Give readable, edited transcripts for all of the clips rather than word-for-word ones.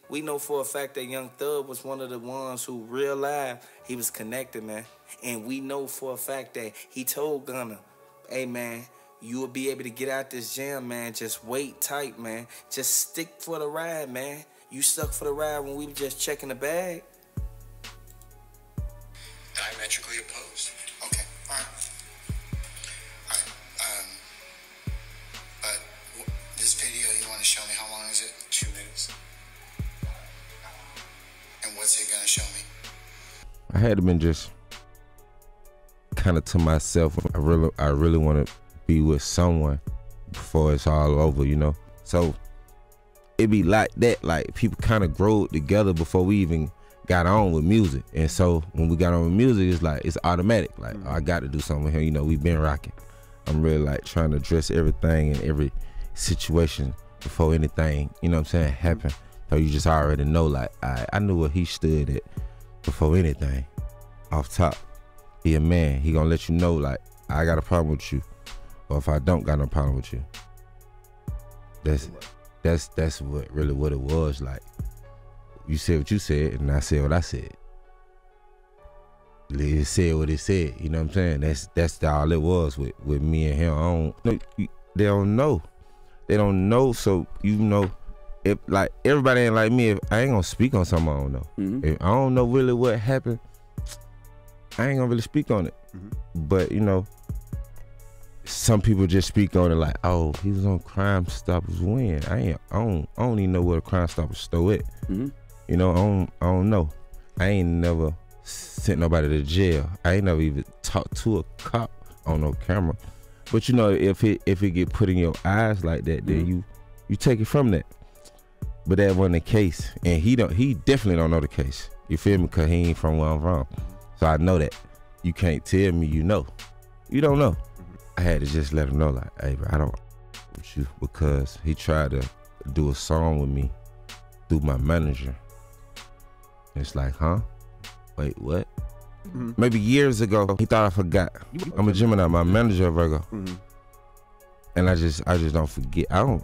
We know for a fact that Young Thug was one of the ones who, real life, he was connected, man. And we know for a fact that he told Gunna, hey, man, you will be able to get out this jam, man. Just wait tight, man. Just stick for the ride, man. You stuck for the ride when we were just checking the bag. Diametrically opposed. Okay, all right. All right, but this video you want to show me, how long is it? 2 minutes. And what's it gonna show me? I had been just kind of to myself. I really want to be with someone before it's all over, you know. So it be like that. Like people kind of grow together before we even got on with music. And so when we got on with music, it's like it's automatic. Like I got to do something with him. You know, we've been rocking. I'm really like trying to address everything in every situation before anything, you know what I'm saying, happen. So you just already know, like, I knew where he stood at before anything. Off top, he a man. He gonna let you know, like, I got a problem with you, or if I don't got no problem with you. That's what it was. Like, you said what you said, and I said what I said. It said what it said. You know what I'm saying? That's all it was with me and him. They don't know. They don't know. So you know. If like everybody ain't like me, if I ain't gonna speak on something I don't know. If I don't know really what happened, I ain't gonna really speak on it. But you know, some people just speak on it like, oh, he was on Crime Stoppers when? I don't even know where the Crime Stoppers store at. You know, I don't know. I ain't never sent nobody to jail. I ain't never even talked to a cop on no camera. But you know, if it get put in your eyes like that, then you take it from that. But that wasn't the case, and he definitely don't know the case. You feel me? Cause he ain't from where I'm from, so I know that. You can't tell me you know. You don't know. I had to just let him know, like, hey, bro, I don't with you, because he tried to do a song with me through my manager. And it's like, huh? Wait, what? Maybe years ago, he thought I forgot. I'm a Gemini, my manager, Virgo, and I just don't forget. I don't.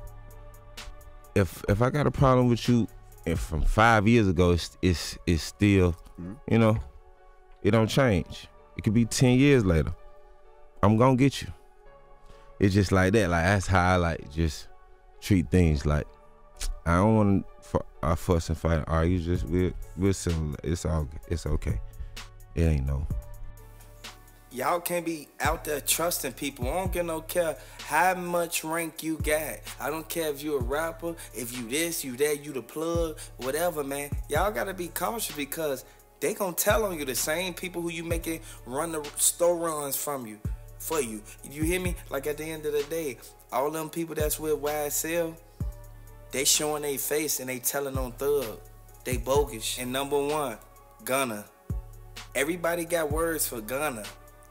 If I got a problem with you, and from 5 years ago, it's still, you know, it don't change. It could be 10 years later. I'm gonna get you. It's just like that. Like that's how I like just treat things. Like I don't want to fuss and fight and argue. Just we're similar. It's okay. It ain't no. Y'all can't be out there trusting people. I don't care how much rank you got. I don't care if you a rapper, if you this, you that, you the plug, whatever, man. Y'all gotta be cautious because they gonna tell on you. The same people who you making run the store runs for you. You hear me? Like at the end of the day, all them people that's with YSL, they showing their face and they telling on Thug. They bogus. And number one, Gunna. Everybody got words for Gunna.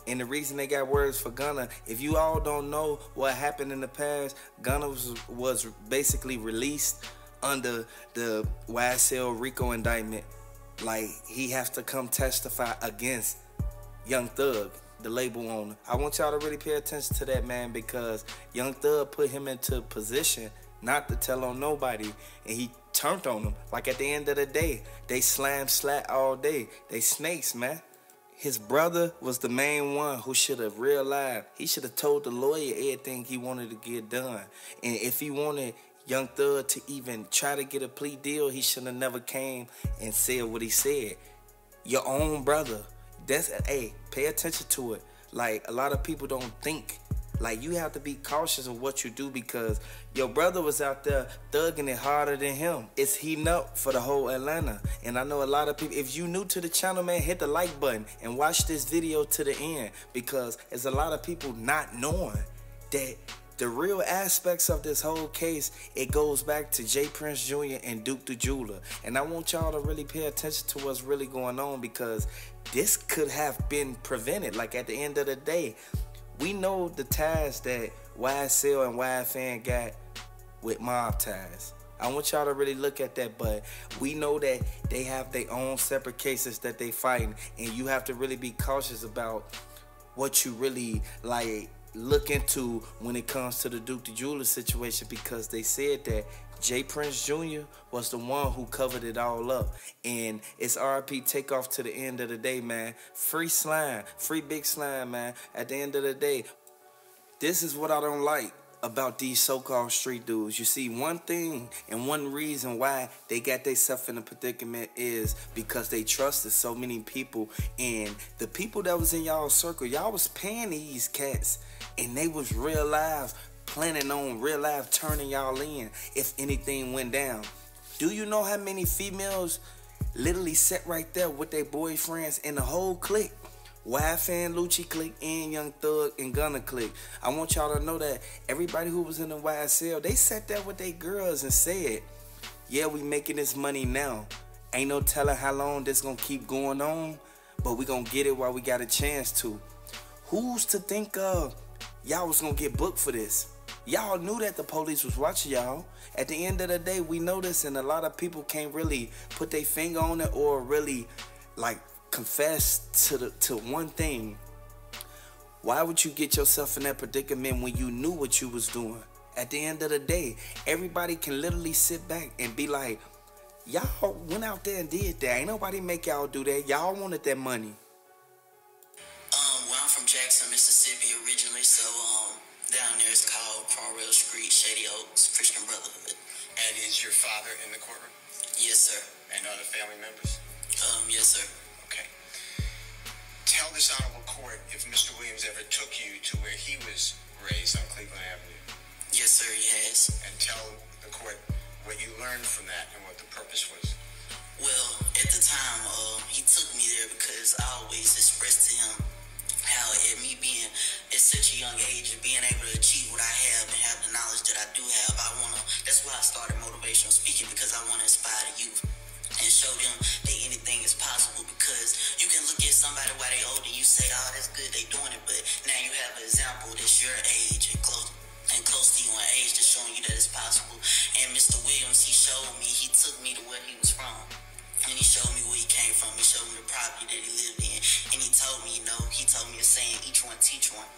And the reason they got words for Gunna, if you all don't know what happened in the past, Gunna was basically released under the YSL Rico indictment. Like, he has to come testify against Young Thug, the label owner. I want y'all to really pay attention to that, man, because Young Thug put him into position not to tell on nobody, and he turned on them. Like, at the end of the day, they slat all day. They snakes, man. His brother was the main one who should have realized. He should have told the lawyer everything he wanted to get done. And if he wanted Young Thug to even try to get a plea deal, he should have never came and said what he said. Your own brother. Hey, pay attention to it. Like, a lot of people don't think. Like, you have to be cautious of what you do because your brother was out there thugging it harder than him. It's heating up for the whole Atlanta. And I know a lot of people, if you new to the channel, man, hit the like button and watch this video to the end because there's a lot of people not knowing that the real aspects of this whole case, it goes back to J. Prince Jr. and Duke the Jeweler. And I want y'all to really pay attention to what's really going on because this could have been prevented. Like, at the end of the day, we know the ties that YSL and YFN got with MobTies. I want y'all to really look at that, but we know that they have their own separate cases that they fighting, and you have to really be cautious about what you really like look into when it comes to the Duke the Jeweler situation because they said that J. Prince Jr. was the one who covered it all up. And it's RIP Takeoff to the end of the day, man. Free Slime. Free Big Slime, man. At the end of the day, this is what I don't like about these so-called street dudes. You see, one thing and one reason why they got themselves in a predicament is because they trusted so many people, and the people that was in y'all circle, y'all was paying these cats, and they was real live, planning on real live turning y'all in if anything went down. Do you know how many females literally sat right there with their boyfriends in the whole clique? YFN, Lucci clique, and Young Thug and Gunna clique. I want y'all to know that everybody who was in the YSL, they sat there with their girls and said, yeah, we making this money now. Ain't no telling how long this gonna keep going on, but we gonna get it while we got a chance to. Who's to think of y'all was gonna get booked for this? Y'all knew that the police was watching y'all. At the end of the day, we know this, and a lot of people can't really put their finger on it or really like confess to one thing. Why would you get yourself in that predicament when you knew what you was doing? At the end of the day, everybody can literally sit back and be like, y'all went out there and did that. Ain't nobody make y'all do that. Y'all wanted that money. Well, I'm from Jackson, Mississippi originally, so down there it's called Cromwell Street, Shady Oaks, Christian Brotherhood. And is your father in the courtroom? Yes, sir. And other family members? Yes, sir. Okay. Tell this honorable court if Mr. Williams ever took you to where he was raised on Cleveland Avenue. Yes, sir, he has. And tell the court what you learned from that and what the purpose was. Well, at the time, he took me there because I always expressed to him how at me being at such a young age and being able to achieve what I have and have the knowledge that I do have, that's why I started motivational speaking, because I want to inspire the youth and show them that anything is possible. Because you can look at somebody while they older, you say, oh, that's good, they doing it, but now you have an example that's your age and close to you in age that's showing you that it's possible. And Mr. Williams, he showed me, he took me to where he was from. And he showed me where he came from. He showed me the property that he lived in. And he told me, he told me a saying, each one teach one,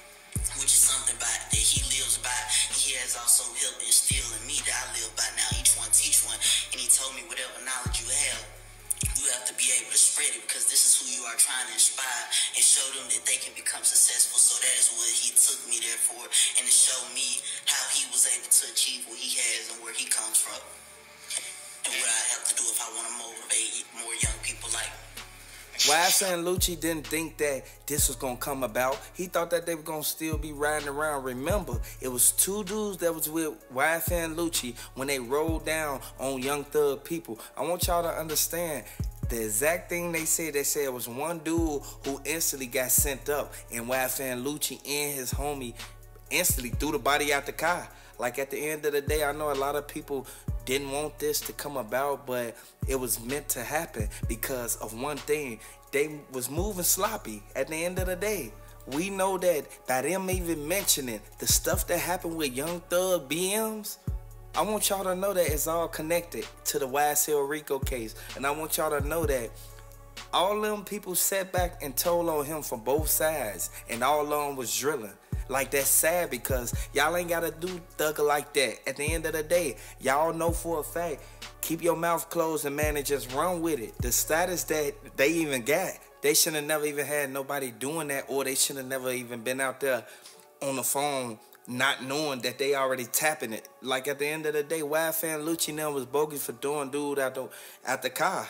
which is something that he lives by. He has also helped instill in me that I live by now. Each one teach one. And he told me whatever knowledge you have to be able to spread it, because this is who you are trying to inspire and show them that they can become successful. So that is what he took me there for, and to show me how he was able to achieve what he has and where he comes from. And what I have to do if I want to motivate more young people like me. YSL and Lucci didn't think that this was going to come about. He thought that they were going to still be riding around. Remember, it was two dudes that was with YSL and Lucci when they rolled down on Young Thug people. I want y'all to understand the exact thing they said. They said it was one dude who instantly got sent up, and YSL and Lucci and his homie instantly threw the body out the car. Like, at the end of the day, I know a lot of people didn't want this to come about, but it was meant to happen because of one thing. They was moving sloppy. At the end of the day, we know that by them even mentioning the stuff that happened with Young Thug BMs, I want y'all to know that it's all connected to the YSL Rico case. And I want y'all to know that all them people sat back and told on him from both sides, and all of them was drilling. Like, that's sad, because y'all ain't gotta do thugger like that. At the end of the day, y'all know for a fact, keep your mouth closed and, man, and just run with it. The status that they even got, they should have never even had nobody doing that, or they should have never even been out there on the phone not knowing that they already tapping it. Like, at the end of the day, YFN Lucci now was bogus for doing dude out the car.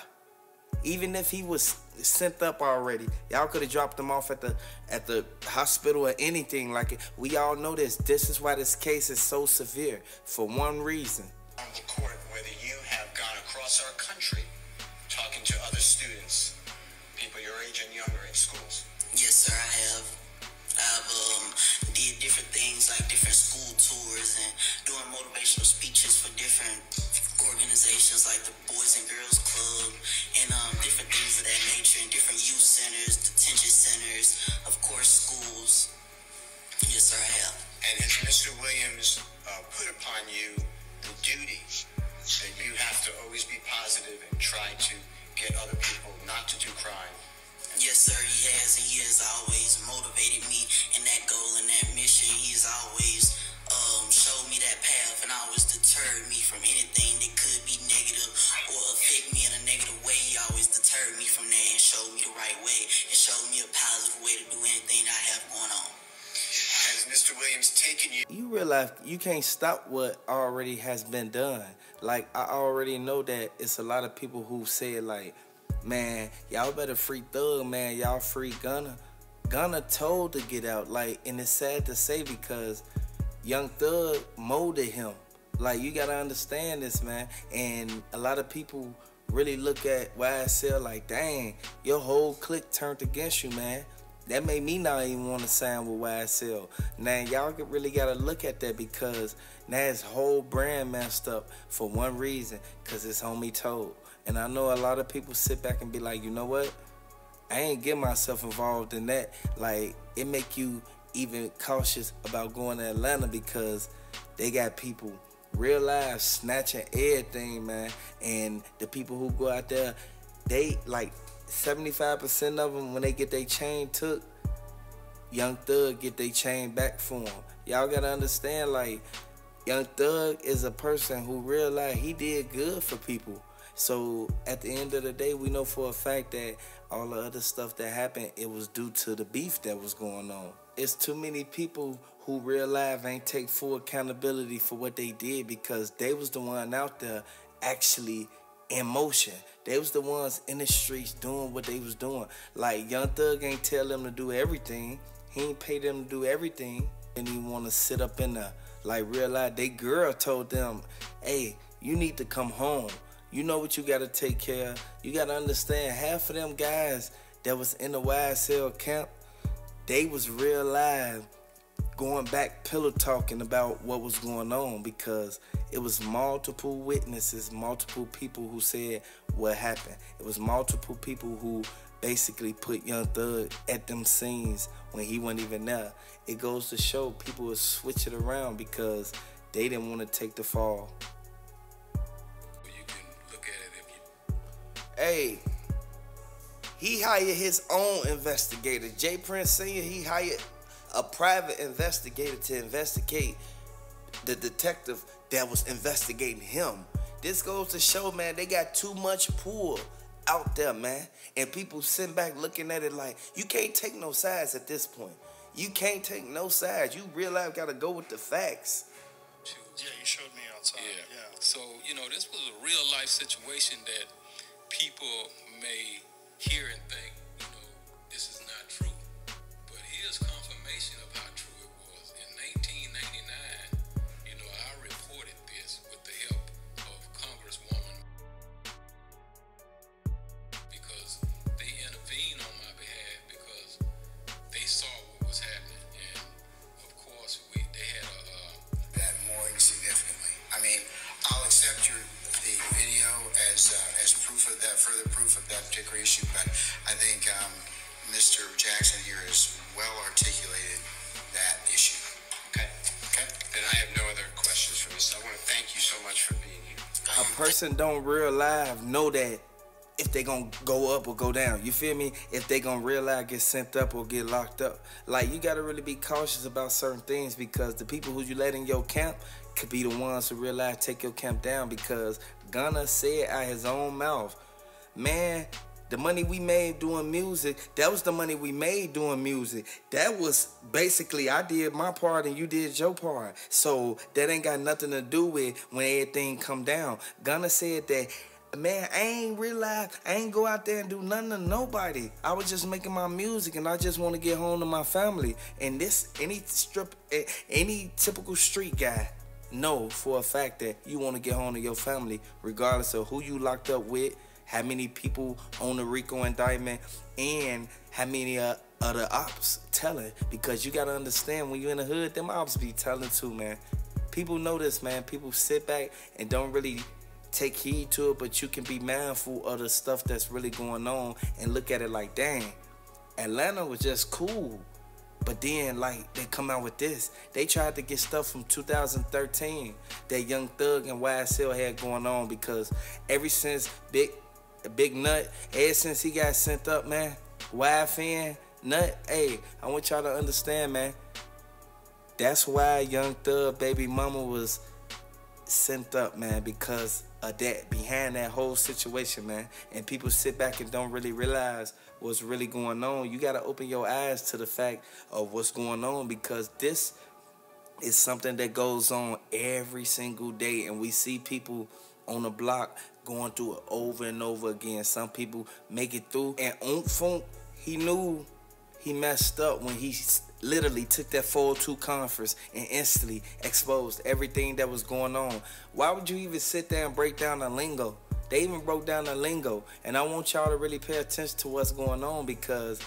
Even if he was sent up already, y'all could have dropped him off at the hospital or anything like it. We all know this. This is why this case is so severe, for one reason. On the court, whether you have gone across our country talking to other students, people your age and younger in schools. Yes, sir, I have. I've did different things like different school tours and doing motivational speeches for different organizations like the Boys and Girls Club and different things of that nature, and different youth centers, detention centers, of course, schools. Yes, sir, I have. And has Mr. Williams put upon you the duty that you have to always be positive and try to get other people not to do crime? Yes, sir, he has, and he has always motivated me in that goal and that mission. He has always showed me that path and always deterred me from anything that could be negative or affect me in a negative way. He always deterred me from that and showed me the right way and showed me a positive way to do anything I have going on. Has Mr. Williams taken you? You realize you can't stop what already has been done. Like, I already know that it's a lot of people who say, like, man, y'all better free Thug, man. Y'all free Gunna. Gunna told to get out. Like, and it's sad to say because Young Thug molded him. Like, you got to understand this, man. And a lot of people really look at YSL like, dang, your whole clique turned against you, man. That made me not even want to sign with YSL. Now, y'all really got to look at that because now his whole brand messed up for one reason, because it's homie told. And I know a lot of people sit back and be like, you know what? I ain't get myself involved in that. Like, it make you even cautious about going to Atlanta because they got people real life snatching everything, man. And the people who go out there, they like 75% of them, when they get their chain took, Young Thug get their chain back for them. Y'all gotta understand, like, Young Thug is a person who realized he did good for people. So at the end of the day, we know for a fact that all the other stuff that happened, it was due to the beef that was going on. It's too many people who real life ain't take full accountability for what they did because they was the one out there actually in motion. They was the ones in the streets doing what they was doing. Like, Young Thug ain't tell them to do everything. He ain't pay them to do everything. And he want to sit up in there. Like, real life, they girl told them, hey, you need to come home. You know what you got to take care of. You got to understand, half of them guys that was in the YSL camp, they was real live going back pillow talking about what was going on because it was multiple witnesses, multiple people who said what happened. It was multiple people who basically put Young Thug at them scenes when he wasn't even there. It goes to show people will switch it around because they didn't want to take the fall. You can look at it if you... Hey, he hired his own investigator. J. Prince Sr., he hired a private investigator to investigate the detective that was investigating him. This goes to show, man, they got too much pull out there, man. And people sitting back looking at it like, you can't take no sides at this point. You can't take no sides. You real life got to go with the facts. Yeah, you showed me outside. Yeah. So, you know, this was a real life situation that people may hear and think, you know, this is not true. But here's confirmation of how true it was. In 1999, you know, I reported this with the help of Congresswoman because they intervened on my behalf because they saw what was happening. And, of course, they had that more significantly. I mean, I'll accept the video as proof of that, further proof of that particular issue, but I think Mr. Jackson here has well articulated that issue. Okay. And I have no other questions for this. I want to thank you so much for being here. A person don't real life know that if they gonna go up or go down. You feel me? If they gonna real life get sent up or get locked up. Like, you gotta really be cautious about certain things because the people who you let in your camp could be the ones who real life take your camp down because Gunna said out his own mouth, man, the money we made doing music, that was the money we made doing music. That was basically, I did my part and you did your part. So that ain't got nothing to do with when everything come down. Gunna said that, man, I ain't realize, I ain't go out there and do nothing to nobody. I was just making my music and I just want to get home to my family. And this, any typical street guy know for a fact that you want to get home to your family regardless of who you locked up with, how many people on the Rico indictment, and how many other ops telling. Because you got to understand, when you in the hood, them ops be telling too, man. People know this, man. People sit back and don't really take heed to it, but you can be mindful of the stuff that's really going on and look at it like, dang, Atlanta was just cool. But then, like, they come out with this. They tried to get stuff from 2013 that Young Thug and YSL had going on because ever since Big Nut, ever since he got sent up, man, YFN, Nut, hey, I want y'all to understand, man, That's why Young Thug baby mama was sent up, man, because of that, behind that whole situation, man. And people sit back and don't really realize what's really going on. You got to open your eyes to the fact of what's going on, because this is something that goes on every single day, and we see people on the block going through it over and over again. Some people make it through, and Funk, he knew he messed up when he literally took that 402 conference and instantly exposed everything that was going on. Why would you even sit there and break down the lingo? They even broke down the lingo, and I want y'all to really pay attention to what's going on, because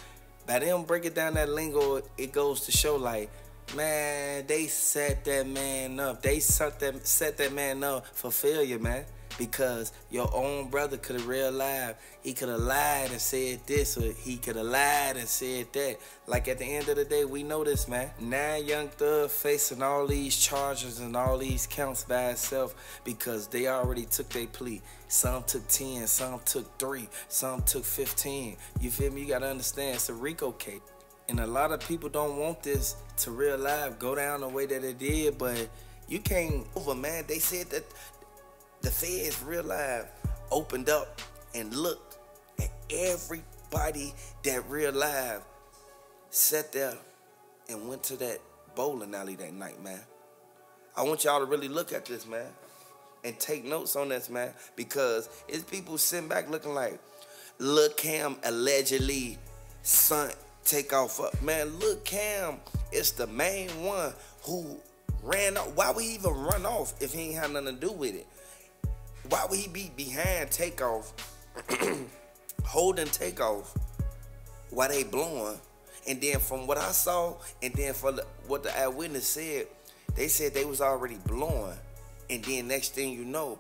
by them breaking down that lingo, it goes to show, like, man, they set that man up. They set that man up for failure, man. Because your own brother could have realized, he could have lied and said this, or he could have lied and said that. Like, at the end of the day, we know this, man. Now Young Thug facing all these charges and all these counts by itself because they already took their plea. Some took 10, some took 3, some took 15. You feel me? You got to understand, it's a Rico case. And a lot of people don't want this to real life go down the way that it did, but you can't over, man. They said that the feds real life opened up and looked at everybody that real life sat there and went to that bowling alley that night, man. I want y'all to really look at this, man, and take notes on this, man, because it's people sitting back looking like, Lil Cam allegedly sent Takeoff up. Man, Lil Cam is the main one who ran off. Why would he even run off if he ain't had nothing to do with it? Why would he be behind Takeoff, holding Takeoff while they blowing? And then from what I saw, and then from what the eyewitness said, they said they was already blowing. And then next thing you know,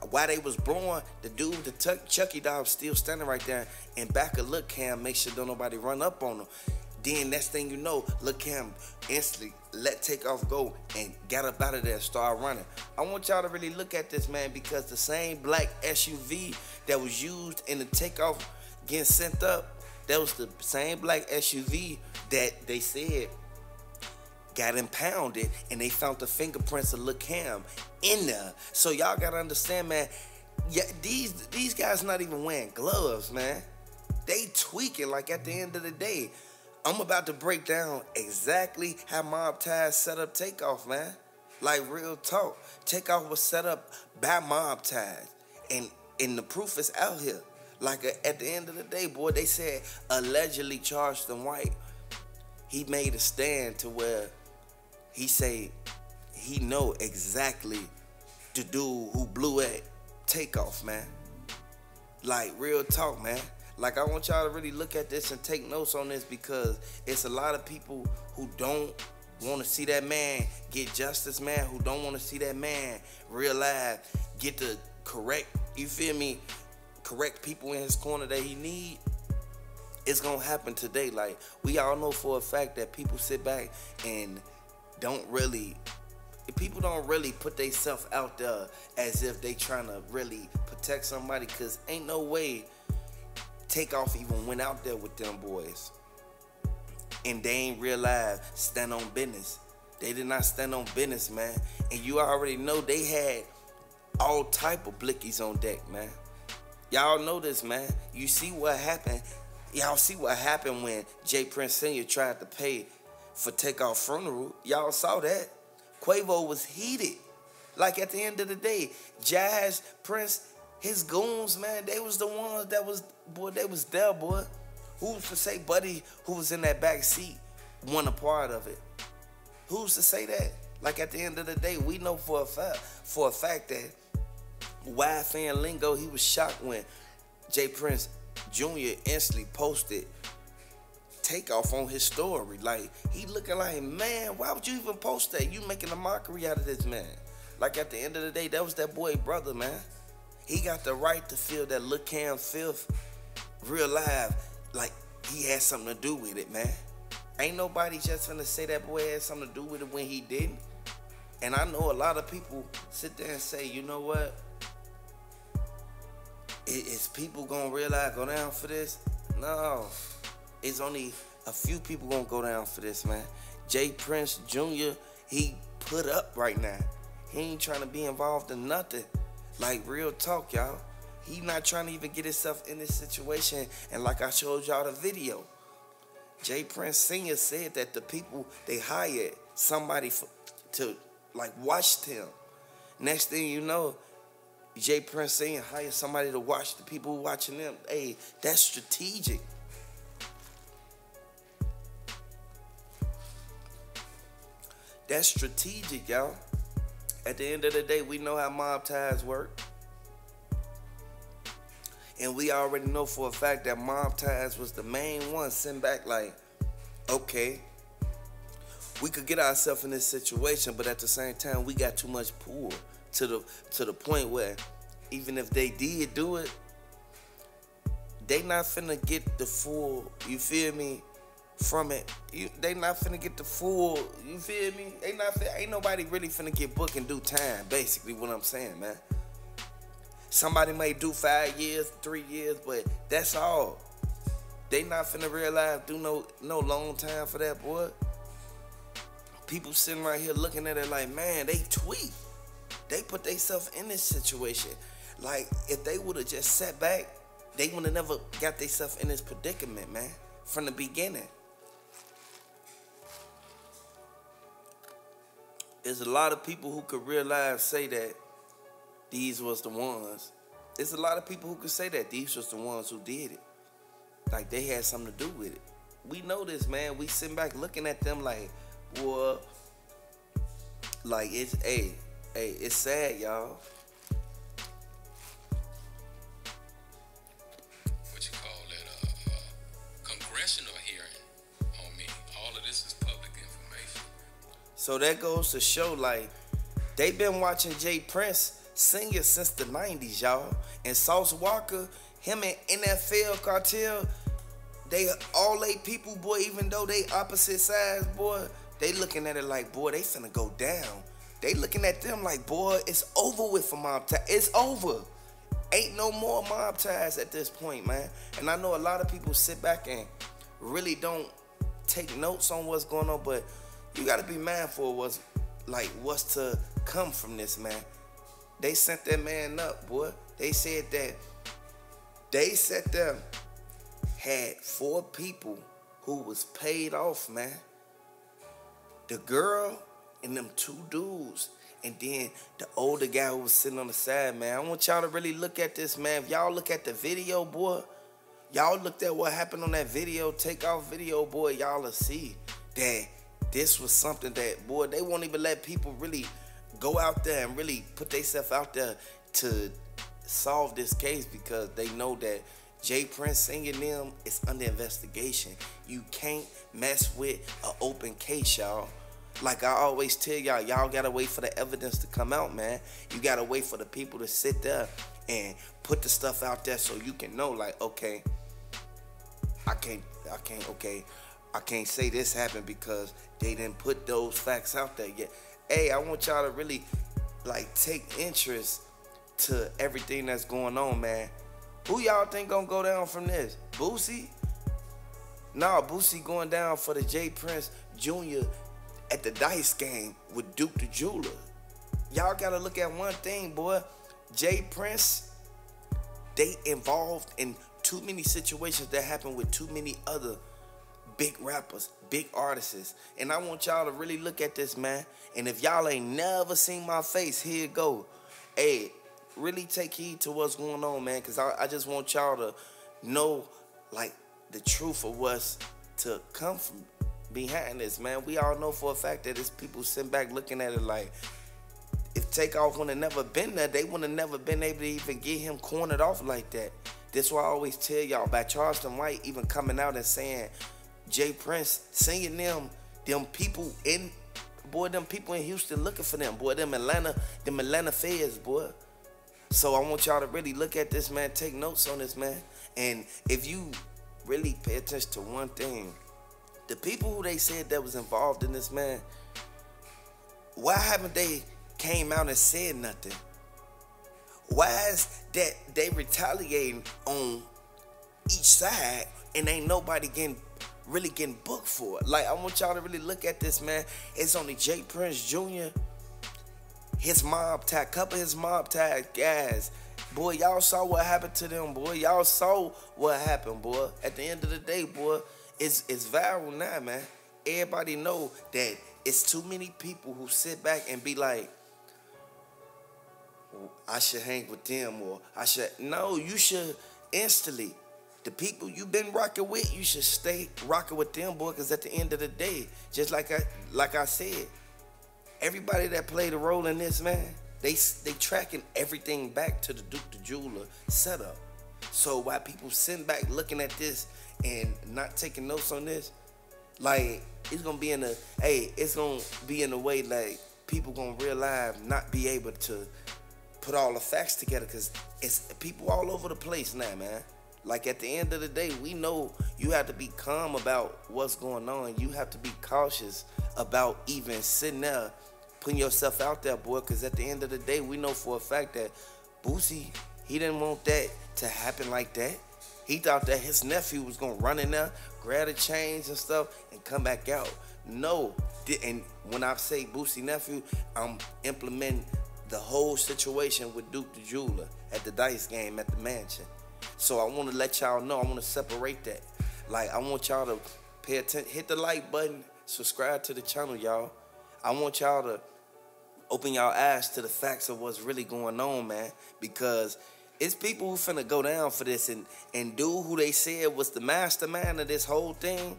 while they was blowing, the dude, the Chucky dog, still standing right there in back of Lil Cam, make sure don't nobody run up on him. Then next thing you know, Lil Cam instantly let Takeoff go and got up out of there and started running. I want y'all to really look at this, man, because the same black SUV that was used in the Takeoff getting sent up, that was the same black SUV that they said got impounded, and they found the fingerprints of Lil Cam in there. So y'all gotta understand, man, yeah, these guys not even wearing gloves, man. They tweaking. Like, at the end of the day, I'm about to break down exactly how MobTies set up Takeoff, man. Like, real talk. Takeoff was set up by MobTies, and the proof is out here. Like, at the end of the day, boy, they said allegedly charged in white. He made a stand to where he say he know exactly the dude who blew at Takeoff, man. Like, real talk, man. Like, I want y'all to really look at this and take notes on this, because it's a lot of people who don't want to see that man get justice, man, who don't want to see that man real life get the correct, you feel me, correct people in his corner that he need. It's going to happen today. Like, we all know for a fact that people sit back and people don't really put themselves out there as if they trying to really protect somebody, because ain't no way Takeoff even went out there with them boys and they ain't realize stand on business. They did not stand on business, man. And you already know they had all type of blickies on deck, man. Y'all know this, man. You see what happened. Y'all see what happened when J. Prince Sr. tried to pay for Takeoff funeral. Y'all saw that. Quavo was heated. Like, at the end of the day, Jazz, Prince, his goons, man, they was the ones that was, boy, they was there, boy. Who's to say Buddy, who was in that back seat, wasn't a part of it? Who's to say that? Like, at the end of the day, we know for a fact that YFN lingo, he was shocked when J. Prince Jr. instantly posted Takeoff on his story. Like, he looking like, man, why would you even post that? You making a mockery out of this man. Like, at the end of the day, that was that boy brother, man. He got the right to feel that Lil Cam filth real live, like he had something to do with it, man. Ain't nobody just gonna say that boy had something to do with it when he didn't. And I know a lot of people sit there and say, you know what? Is people gonna realize, go down for this? No. It's only a few people gonna go down for this, man. J. Prince Jr., he put up right now. He ain't trying to be involved in nothing. Like, real talk, y'all. He not trying to even get himself in this situation. And like I showed y'all the video, J. Prince Sr. said that the people, they hired somebody to, like, watch him. Next thing you know, J. Prince Sr. hired somebody to watch the people watching them. Hey, that's strategic. That's strategic, y'all. At the end of the day, we know how MobTies work. And we already know for a fact that MobTies was the main one sitting back like, okay, we could get ourselves in this situation, but at the same time, we got too much pull to the point where even if they did do it, they not finna get the full, you feel me, from it. They not finna get the full, you feel me? Ain't nobody really finna get booked in due time, basically what I'm saying, man. Somebody may do 5 years, 3 years, but that's all. They not finna realize do no long time for that, boy. People sitting right here looking at it like, man, they tweet. They put themselves in this situation. Like, if they would have just sat back, they would have never got themselves in this predicament, man, from the beginning. There's a lot of people who could realize, say that these was the ones. There's a lot of people who could say that these was the ones who did it. Like, they had something to do with it. We know this, man. We sitting back looking at them like, boy, like, it's, hey, it's sad, y'all. What you call that, congressional hearing on me. All of this is public information. So that goes to show, like, they been watching J. Prince Sr. since the 90s, y'all. And Sauce Walker, him and NFL Cartel, they all they people, boy, even though they opposite sides, boy, they looking at it like, boy, they finna go down. They looking at them like, boy, it's over with for MobTies. It's over. Ain't no more MobTies at this point, man. And I know a lot of people sit back and really don't take notes on what's going on, but you gotta be mindful of what's to come from this, man. They sent that man up, boy. They said that they set them, had 4 people who was paid off, man. The girl and them 2 dudes. And then the older guy who was sitting on the side, man. I want y'all to really look at this, man. If y'all look at the video, boy, y'all looked at what happened on that video, Takeoff video, boy, y'all will see that this was something that, boy, they won't even let people really go out there and really put themselves out there to solve this case, because they know that J. Prince Sr. and them is under investigation. You can't mess with an open case, y'all. Like I always tell y'all, y'all gotta wait for the evidence to come out, man. You gotta wait for the people to sit there and put the stuff out there so you can know, like, okay, I can't say this happened because they didn't put those facts out there yet. Hey, I want y'all to really, like, take interest to everything that's going on, man. Who y'all think gonna go down from this? Boosie? Nah, Boosie going down for the J. Prince Jr. at the dice game with Duke the Jeweler. Y'all gotta look at one thing, boy. J. Prince, they involved in too many situations that happen with too many other big rappers, big artists. And I want y'all to really look at this, man. And if y'all ain't never seen my face, here it go. Hey, really take heed to what's going on, man, because I just want y'all to know, like, the truth of what's to come from behind this, man. We all know for a fact that it's people sitting back looking at it like, if Takeoff would have never been there, they would have never been able to even get him cornered off like that. That's why I always tell y'all, by Charleston White even coming out and saying, J. Prince singing them people in, boy, them people in Houston looking for them, boy, them Atlanta feds, boy. So I want y'all to really look at this, man. Take notes on this, man. And if you really pay attention to one thing, the people who they said that was involved in this, man, why haven't they came out and said nothing? Why is that they retaliating on each side and ain't nobody getting really getting booked for. Like, I want y'all to really look at this, man. It's only Jay Prince Jr., his MobTies, couple of his MobTies guys. Boy, y'all saw what happened to them, boy. Y'all saw what happened, boy. At the end of the day, boy, it's viral now, man. Everybody know that it's too many people who sit back and be like, I should hang with them, or I should. No, you should instantly. The people you've been rocking with, you should stay rocking with them, boy, because at the end of the day, just like I said, everybody that played a role in this, man, they tracking everything back to the Duke the Jeweler setup. So while people sitting back looking at this and not taking notes on this, like, it's gonna be in a way like people gonna realize, not be able to put all the facts together, because it's people all over the place now, man. Like, at the end of the day, we know you have to be calm about what's going on. You have to be cautious about even sitting there, putting yourself out there, boy, because at the end of the day, we know for a fact that Boosie, he didn't want that to happen like that. He thought that his nephew was going to run in there, grab the chains and stuff, and come back out. No. And when I say Boosie nephew, I'm implementing the whole situation with Duke the Jeweler at the dice game at the mansion. So I want to let y'all know, I want to separate that. Like, I want y'all to pay attention, hit the like button, subscribe to the channel, y'all. I want y'all to open y'all eyes to the facts of what's really going on, man, because it's people who finna go down for this, and dude who they said was the mastermind of this whole thing,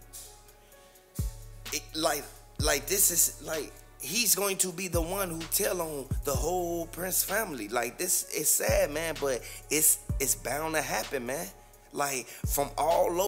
like this is like, he's going to be the one who tell on the whole Prince family. Like, this is sad, man, but it's bound to happen, man. Like, from all over.